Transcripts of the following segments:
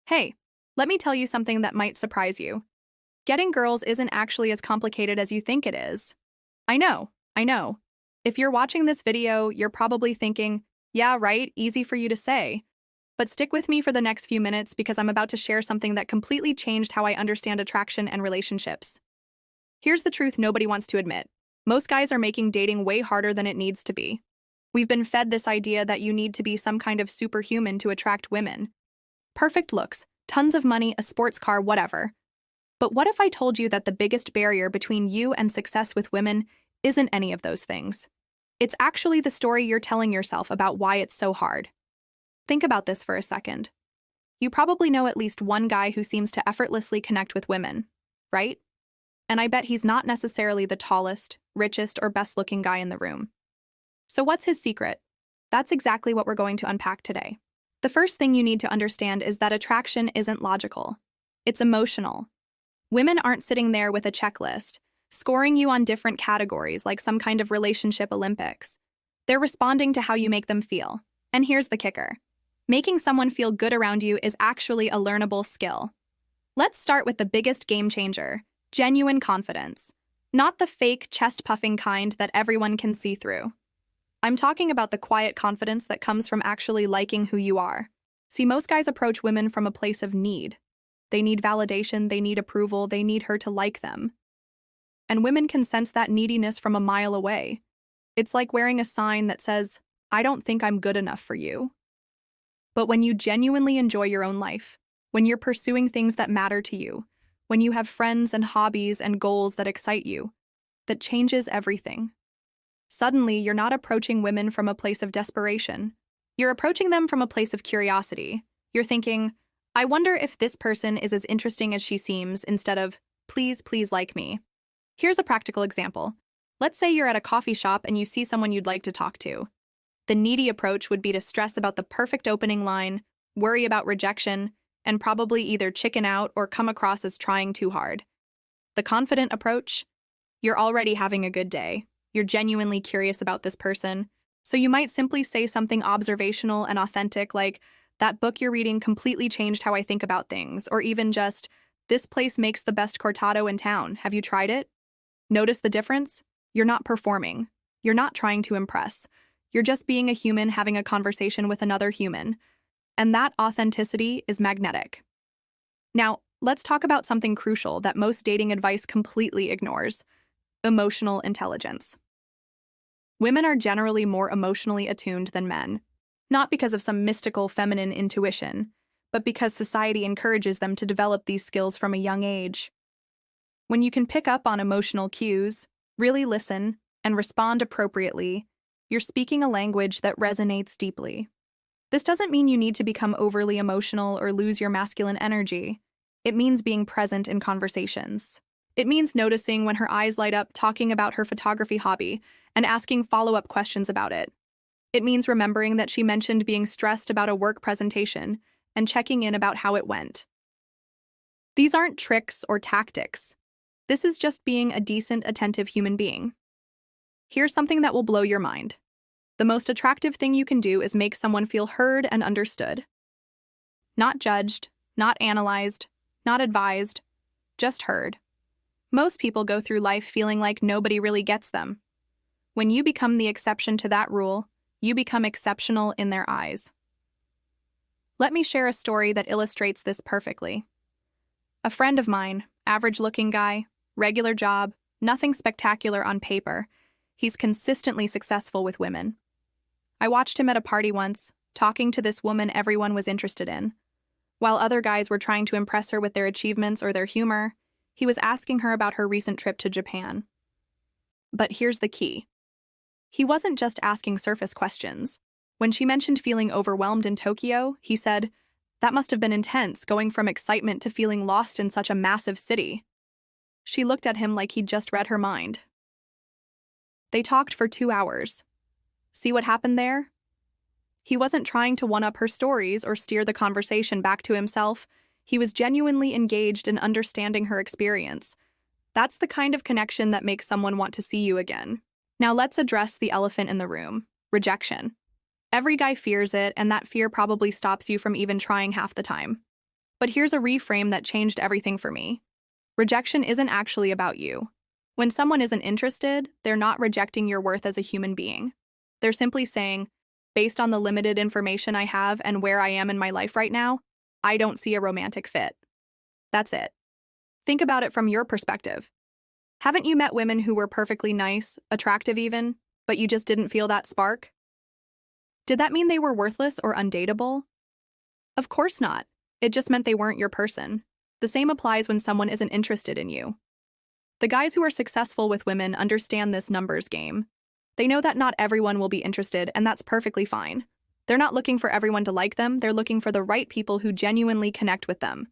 Hey, let me tell you something that might surprise you. Getting girls isn't actually as complicated as you think it is. I know. If you're watching this video, you're probably thinking, yeah, right, easy for you to say. But stick with me for the next few minutes because I'm about to share something that completely changed how I understand attraction and relationships. Here's the truth nobody wants to admit. Most guys are making dating way harder than it needs to be. We've been fed this idea that you need to be some kind of superhuman to attract women. Perfect looks, tons of money, a sports car, whatever. But what if I told you that the biggest barrier between you and success with women isn't any of those things? It's actually the story you're telling yourself about why it's so hard. Think about this for a second. You probably know at least one guy who seems to effortlessly connect with women, right? And I bet he's not necessarily the tallest, richest, or best-looking guy in the room. So what's his secret? That's exactly what we're going to unpack today. The first thing you need to understand is that attraction isn't logical. It's emotional. Women aren't sitting there with a checklist, scoring you on different categories like some kind of relationship Olympics. They're responding to how you make them feel. And here's the kicker. Making someone feel good around you is actually a learnable skill. Let's start with the biggest game changer, genuine confidence. Not the fake, chest-puffing kind that everyone can see through. I'm talking about the quiet confidence that comes from actually liking who you are. See, most guys approach women from a place of need. They need validation, they need approval, they need her to like them. And women can sense that neediness from a mile away. It's like wearing a sign that says, "I don't think I'm good enough for you." But when you genuinely enjoy your own life, when you're pursuing things that matter to you, when you have friends and hobbies and goals that excite you, that changes everything. Suddenly, you're not approaching women from a place of desperation. You're approaching them from a place of curiosity. You're thinking, I wonder if this person is as interesting as she seems, instead of, please like me. Here's a practical example. Let's say you're at a coffee shop and you see someone you'd like to talk to. The needy approach would be to stress about the perfect opening line, worry about rejection, and probably either chicken out or come across as trying too hard. The confident approach? You're already having a good day. You're genuinely curious about this person, so you might simply say something observational and authentic like, that book you're reading completely changed how I think about things, or even just, this place makes the best cortado in town, have you tried it? Notice the difference? You're not performing. You're not trying to impress. You're just being a human having a conversation with another human. And that authenticity is magnetic. Now, let's talk about something crucial that most dating advice completely ignores: emotional intelligence. Women are generally more emotionally attuned than men, not because of some mystical feminine intuition, but because society encourages them to develop these skills from a young age. When you can pick up on emotional cues, really listen, and respond appropriately, you're speaking a language that resonates deeply. This doesn't mean you need to become overly emotional or lose your masculine energy. It means being present in conversations. It means noticing when her eyes light up talking about her photography hobby and asking follow-up questions about it. It means remembering that she mentioned being stressed about a work presentation and checking in about how it went. These aren't tricks or tactics. This is just being a decent, attentive human being. Here's something that will blow your mind. The most attractive thing you can do is make someone feel heard and understood. Not judged, not analyzed, not advised, just heard. Most people go through life feeling like nobody really gets them. When you become the exception to that rule, you become exceptional in their eyes. Let me share a story that illustrates this perfectly. A friend of mine, average-looking guy, regular job, nothing spectacular on paper. He's consistently successful with women. I watched him at a party once, talking to this woman everyone was interested in. While other guys were trying to impress her with their achievements or their humor, he was asking her about her recent trip to Japan. But here's the key. He wasn't just asking surface questions. When she mentioned feeling overwhelmed in Tokyo, he said, "That must have been intense, going from excitement to feeling lost in such a massive city." She looked at him like he'd just read her mind. They talked for 2 hours. See what happened there? He wasn't trying to one-up her stories or steer the conversation back to himself. He was genuinely engaged in understanding her experience. That's the kind of connection that makes someone want to see you again. Now let's address the elephant in the room: rejection. Every guy fears it, and that fear probably stops you from even trying half the time. But here's a reframe that changed everything for me. Rejection isn't actually about you. When someone isn't interested, they're not rejecting your worth as a human being. They're simply saying, based on the limited information I have and where I am in my life right now, I don't see a romantic fit. That's it. Think about it from your perspective. Haven't you met women who were perfectly nice, attractive even, but you just didn't feel that spark? Did that mean they were worthless or undateable? Of course not. It just meant they weren't your person. The same applies when someone isn't interested in you. The guys who are successful with women understand this numbers game. They know that not everyone will be interested, and that's perfectly fine. They're not looking for everyone to like them, they're looking for the right people who genuinely connect with them.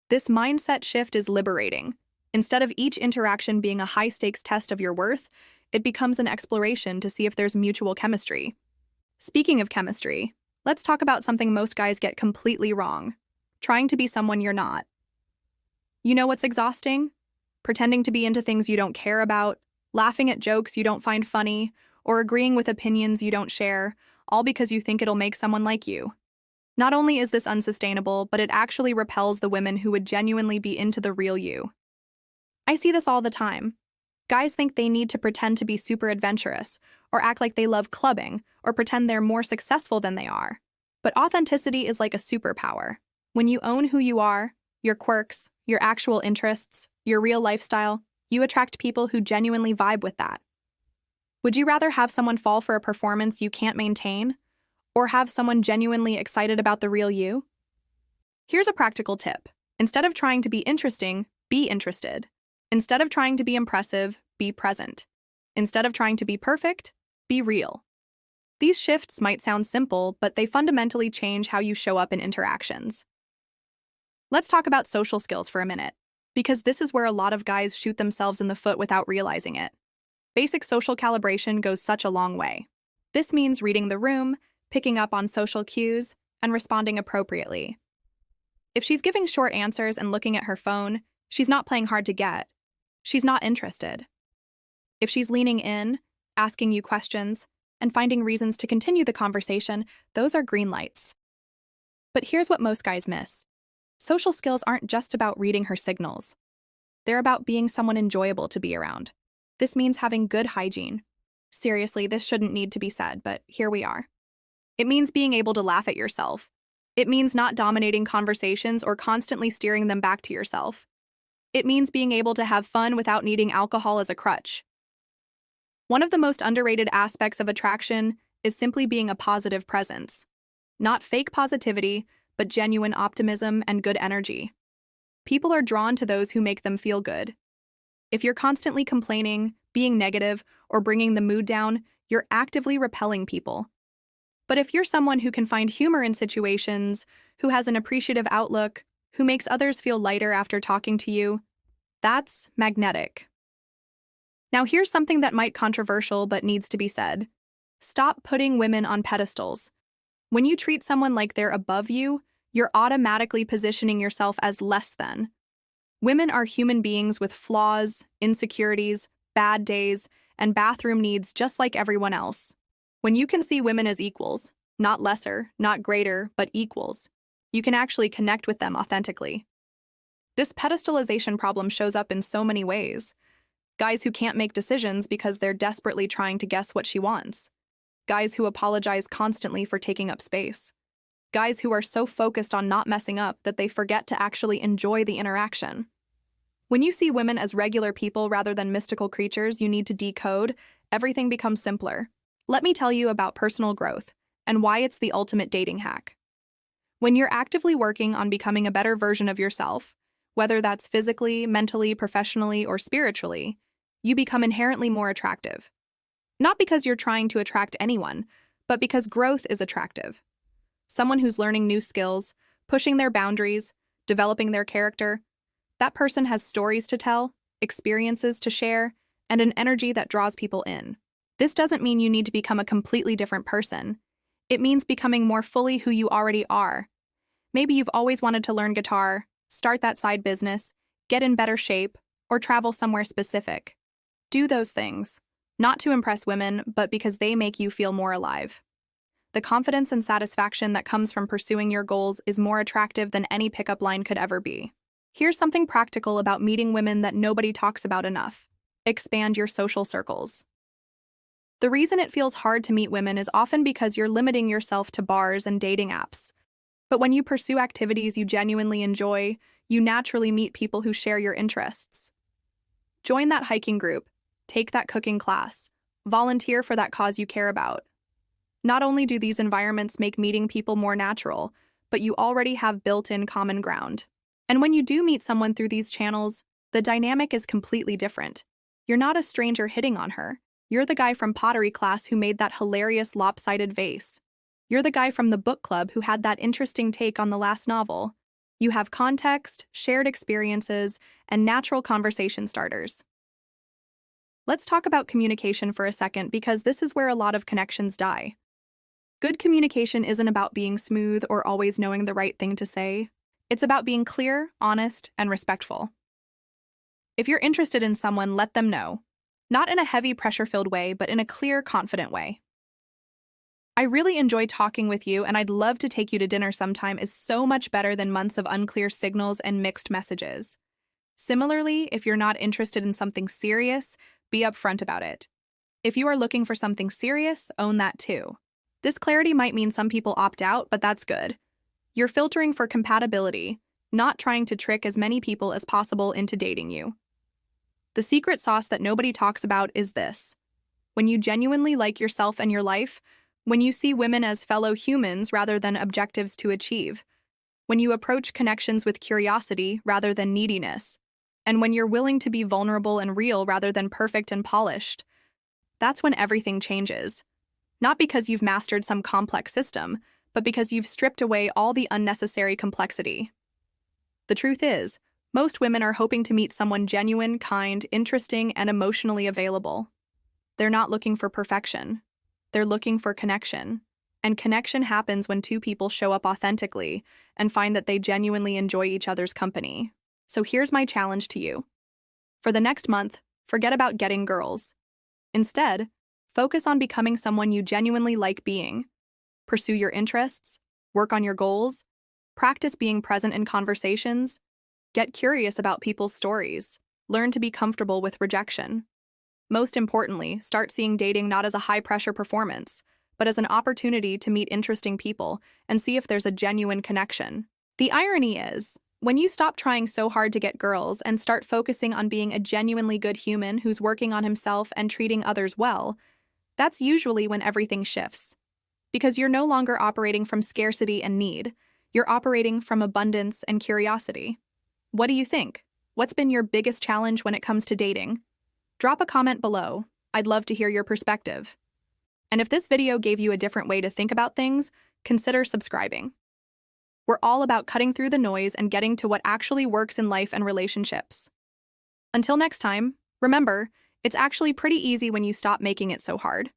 This mindset shift is liberating. Instead of each interaction being a high-stakes test of your worth, it becomes an exploration to see if there's mutual chemistry. Speaking of chemistry, let's talk about something most guys get completely wrong: trying to be someone you're not. You know what's exhausting? Pretending to be into things you don't care about, laughing at jokes you don't find funny, or agreeing with opinions you don't share, all because you think it'll make someone like you. Not only is this unsustainable, but it actually repels the women who would genuinely be into the real you. I see this all the time. Guys think they need to pretend to be super adventurous, or act like they love clubbing, or pretend they're more successful than they are. But authenticity is like a superpower. When you own who you are, your quirks, your actual interests, your real lifestyle, you attract people who genuinely vibe with that. Would you rather have someone fall for a performance you can't maintain, or have someone genuinely excited about the real you? Here's a practical tip. Instead of trying to be interesting, be interested. Instead of trying to be impressive, be present. Instead of trying to be perfect, be real. These shifts might sound simple, but they fundamentally change how you show up in interactions. Let's talk about social skills for a minute, because this is where a lot of guys shoot themselves in the foot without realizing it. Basic social calibration goes such a long way. This means reading the room, picking up on social cues, and responding appropriately. If she's giving short answers and looking at her phone, she's not playing hard to get. She's not interested. If she's leaning in, asking you questions, and finding reasons to continue the conversation, those are green lights. But here's what most guys miss. Social skills aren't just about reading her signals. They're about being someone enjoyable to be around. This means having good hygiene. Seriously, this shouldn't need to be said, but here we are. It means being able to laugh at yourself. It means not dominating conversations or constantly steering them back to yourself. It means being able to have fun without needing alcohol as a crutch. One of the most underrated aspects of attraction is simply being a positive presence. Not fake positivity, but genuine optimism and good energy. People are drawn to those who make them feel good. If you're constantly complaining, being negative, or bringing the mood down, you're actively repelling people. But if you're someone who can find humor in situations, who has an appreciative outlook, who makes others feel lighter after talking to you, that's magnetic. Now here's something that might be controversial but needs to be said. Stop putting women on pedestals. When you treat someone like they're above you, you're automatically positioning yourself as less than. Women are human beings with flaws, insecurities, bad days, and bathroom needs just like everyone else. When you can see women as equals, not lesser, not greater, but equals, you can actually connect with them authentically. This pedestalization problem shows up in so many ways. Guys who can't make decisions because they're desperately trying to guess what she wants. Guys who apologize constantly for taking up space. Guys who are so focused on not messing up that they forget to actually enjoy the interaction. When you see women as regular people rather than mystical creatures you need to decode, everything becomes simpler. Let me tell you about personal growth and why it's the ultimate dating hack. When you're actively working on becoming a better version of yourself, whether that's physically, mentally, professionally, or spiritually, you become inherently more attractive. Not because you're trying to attract anyone, but because growth is attractive. Someone who's learning new skills, pushing their boundaries, developing their character, that person has stories to tell, experiences to share, and an energy that draws people in. This doesn't mean you need to become a completely different person. It means becoming more fully who you already are. Maybe you've always wanted to learn guitar, start that side business, get in better shape, or travel somewhere specific. Do those things, not to impress women, but because they make you feel more alive. the confidence and satisfaction that comes from pursuing your goals is more attractive than any pickup line could ever be. Here's something practical about meeting women that nobody talks about enough. Expand your social circles. The reason it feels hard to meet women is often because you're limiting yourself to bars and dating apps. But when you pursue activities you genuinely enjoy, you naturally meet people who share your interests. Join that hiking group, take that cooking class, volunteer for that cause you care about. Not only do these environments make meeting people more natural, but you already have built-in common ground. And when you do meet someone through these channels, the dynamic is completely different. You're not a stranger hitting on her. You're the guy from pottery class who made that hilarious lopsided vase. You're the guy from the book club who had that interesting take on the last novel. You have context, shared experiences, and natural conversation starters. Let's talk about communication for a second because this is where a lot of connections die. Good communication isn't about being smooth or always knowing the right thing to say. It's about being clear, honest, and respectful. If you're interested in someone, let them know. Not in a heavy, pressure-filled way, but in a clear, confident way. I really enjoy talking with you, and I'd love to take you to dinner sometime is so much better than months of unclear signals and mixed messages. Similarly, if you're not interested in something serious, be upfront about it. If you are looking for something serious, own that too. This clarity might mean some people opt out, but that's good. You're filtering for compatibility, not trying to trick as many people as possible into dating you. The secret sauce that nobody talks about is this. When you genuinely like yourself and your life, when you see women as fellow humans rather than objectives to achieve, when you approach connections with curiosity rather than neediness, and when you're willing to be vulnerable and real rather than perfect and polished, that's when everything changes. Not because you've mastered some complex system, but because you've stripped away all the unnecessary complexity. The truth is, most women are hoping to meet someone genuine, kind, interesting, and emotionally available. They're not looking for perfection. They're looking for connection. And connection happens when two people show up authentically and find that they genuinely enjoy each other's company. So here's my challenge to you. For the next month, forget about getting girls. Instead, focus on becoming someone you genuinely like being. Pursue your interests, work on your goals, practice being present in conversations, get curious about people's stories, learn to be comfortable with rejection. Most importantly, start seeing dating not as a high-pressure performance, but as an opportunity to meet interesting people and see if there's a genuine connection. The irony is, when you stop trying so hard to get girls and start focusing on being a genuinely good human who's working on himself and treating others well, that's usually when everything shifts. Because you're no longer operating from scarcity and need, you're operating from abundance and curiosity. What do you think? What's been your biggest challenge when it comes to dating? Drop a comment below. I'd love to hear your perspective. And if this video gave you a different way to think about things, consider subscribing. We're all about cutting through the noise and getting to what actually works in life and relationships. Until next time, remember, it's actually pretty easy when you stop making it so hard.